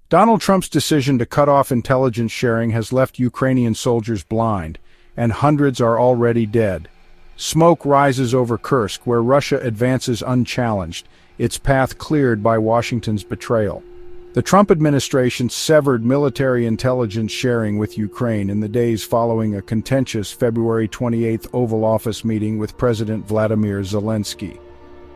Donald Trump's decision to cut off intelligence sharing has left Ukrainian soldiers blind, and hundreds are already dead. Smoke rises over Kursk, where Russia advances unchallenged, its path cleared by Washington's betrayal. The Trump administration severed military intelligence sharing with Ukraine in the days following a contentious February 28 Oval Office meeting with President Vladimir Zelensky.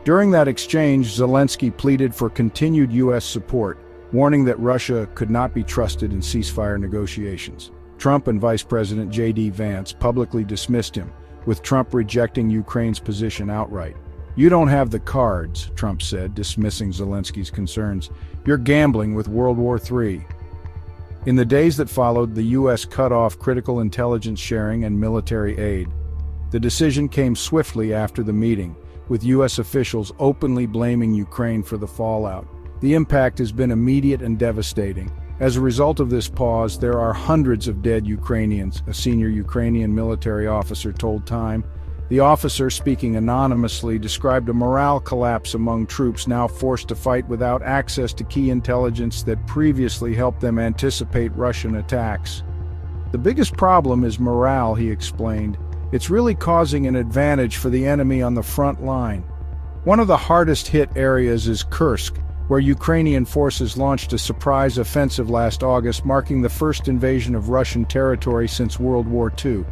During that exchange, Zelensky pleaded for continued U.S. support, warning that Russia could not be trusted in ceasefire negotiations. Trump and Vice President J.D. Vance publicly dismissed him, with Trump rejecting Ukraine's position outright. "You don't have the cards," Trump said, dismissing Zelensky's concerns. "You're gambling with World War III." In the days that followed, the U.S. cut off critical intelligence sharing and military aid. The decision came swiftly after the meeting, with U.S. officials openly blaming Ukraine for the fallout. The impact has been immediate and devastating. As a result of this pause, there are hundreds of dead Ukrainians, a senior Ukrainian military officer told Time. The officer, speaking anonymously, described a morale collapse among troops now forced to fight without access to key intelligence that previously helped them anticipate Russian attacks. "The biggest problem is morale," he explained. "It's really causing an advantage for the enemy on the front line." One of the hardest hit areas is Kursk, where Ukrainian forces launched a surprise offensive last August, marking the first invasion of Russian territory since World War II.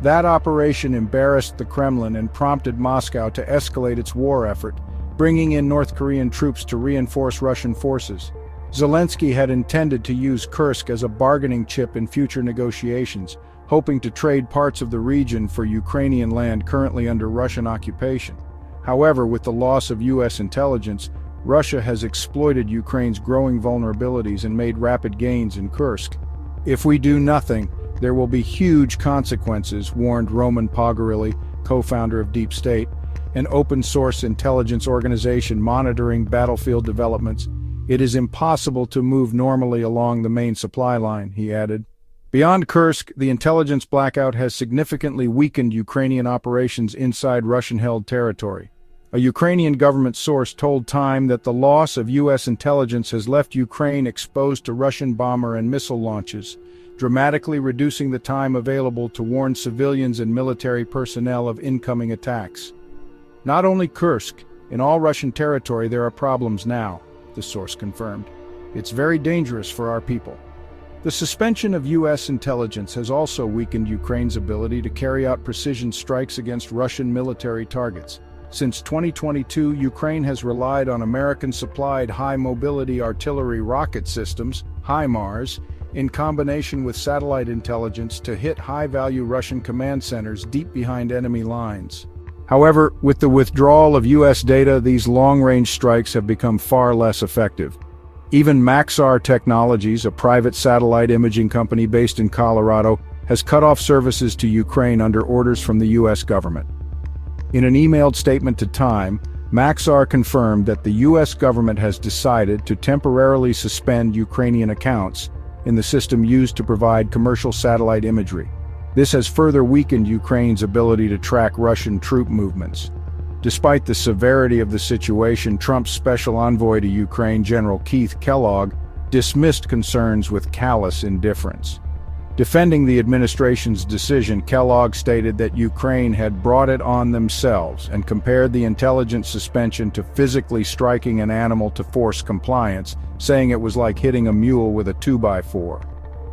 That operation embarrassed the Kremlin and prompted Moscow to escalate its war effort, bringing in North Korean troops to reinforce Russian forces. Zelensky had intended to use Kursk as a bargaining chip in future negotiations, hoping to trade parts of the region for Ukrainian land currently under Russian occupation. However, with the loss of U.S. intelligence, Russia has exploited Ukraine's growing vulnerabilities and made rapid gains in Kursk. "If we do nothing, there will be huge consequences," warned Roman Pogorelli, co-founder of Deep State, an open-source intelligence organization monitoring battlefield developments. "It is impossible to move normally along the main supply line," he added. Beyond Kursk, the intelligence blackout has significantly weakened Ukrainian operations inside Russian-held territory. A Ukrainian government source told Time that the loss of U.S. intelligence has left Ukraine exposed to Russian bomber and missile launches, dramatically reducing the time available to warn civilians and military personnel of incoming attacks. "Not only Kursk, in all Russian territory there are problems now," the source confirmed. "It's very dangerous for our people." The suspension of U.S. intelligence has also weakened Ukraine's ability to carry out precision strikes against Russian military targets. Since 2022, Ukraine has relied on American-supplied high-mobility artillery rocket systems, HIMARS, in combination with satellite intelligence to hit high-value Russian command centers deep behind enemy lines. However, with the withdrawal of U.S. data, these long-range strikes have become far less effective. Even Maxar Technologies, a private satellite imaging company based in Colorado, has cut off services to Ukraine under orders from the U.S. government. In an emailed statement to Time, Maxar confirmed that the U.S. government has decided to temporarily suspend Ukrainian accounts in the system used to provide commercial satellite imagery. This has further weakened Ukraine's ability to track Russian troop movements. Despite the severity of the situation, Trump's special envoy to Ukraine, General Keith Kellogg, dismissed concerns with callous indifference. Defending the administration's decision, Kellogg stated that Ukraine had brought it on themselves and compared the intelligence suspension to physically striking an animal to force compliance, saying it was like hitting a mule with a 2x4.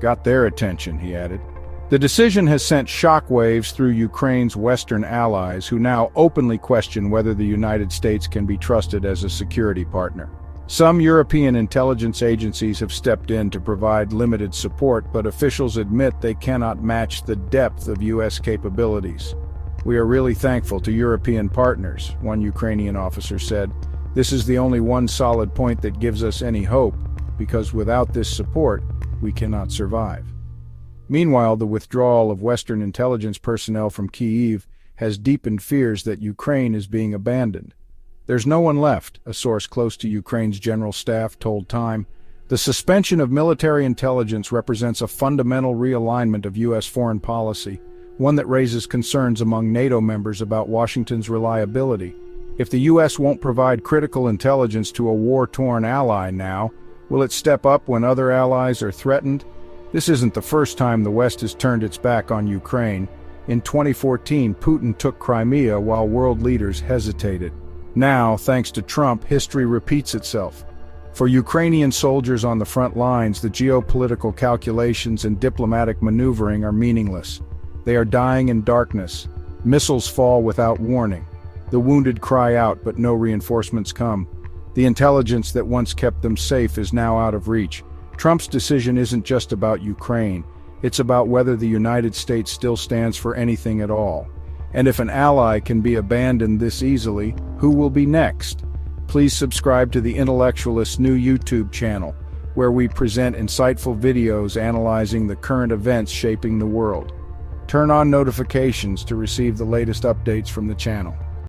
"Got their attention," he added. The decision has sent shockwaves through Ukraine's Western allies, who now openly question whether the United States can be trusted as a security partner. Some European intelligence agencies have stepped in to provide limited support, but officials admit they cannot match the depth of U.S. capabilities. "We are really thankful to European partners," one Ukrainian officer said. "This is the only one solid point that gives us any hope, because without this support, we cannot survive." Meanwhile, the withdrawal of Western intelligence personnel from Kyiv has deepened fears that Ukraine is being abandoned. "There's no one left," a source close to Ukraine's general staff told Time. The suspension of military intelligence represents a fundamental realignment of U.S. foreign policy, one that raises concerns among NATO members about Washington's reliability. If the U.S. won't provide critical intelligence to a war-torn ally now, Will it step up when other allies are threatened? This isn't the first time the West has turned its back on Ukraine. In 2014, Putin took Crimea while world leaders hesitated. Now, thanks to Trump, history repeats itself. For Ukrainian soldiers on the front lines, the geopolitical calculations and diplomatic maneuvering are meaningless. They are dying in darkness. Missiles fall without warning. The wounded cry out, but no reinforcements come. The intelligence that once kept them safe is now out of reach. Trump's decision isn't just about Ukraine. It's about whether the United States still stands for anything at all. And if an ally can be abandoned this easily, who will be next? Please subscribe to the Intellectualist new YouTube channel, where we present insightful videos analyzing the current events shaping the world. Turn on notifications to receive the latest updates from the channel.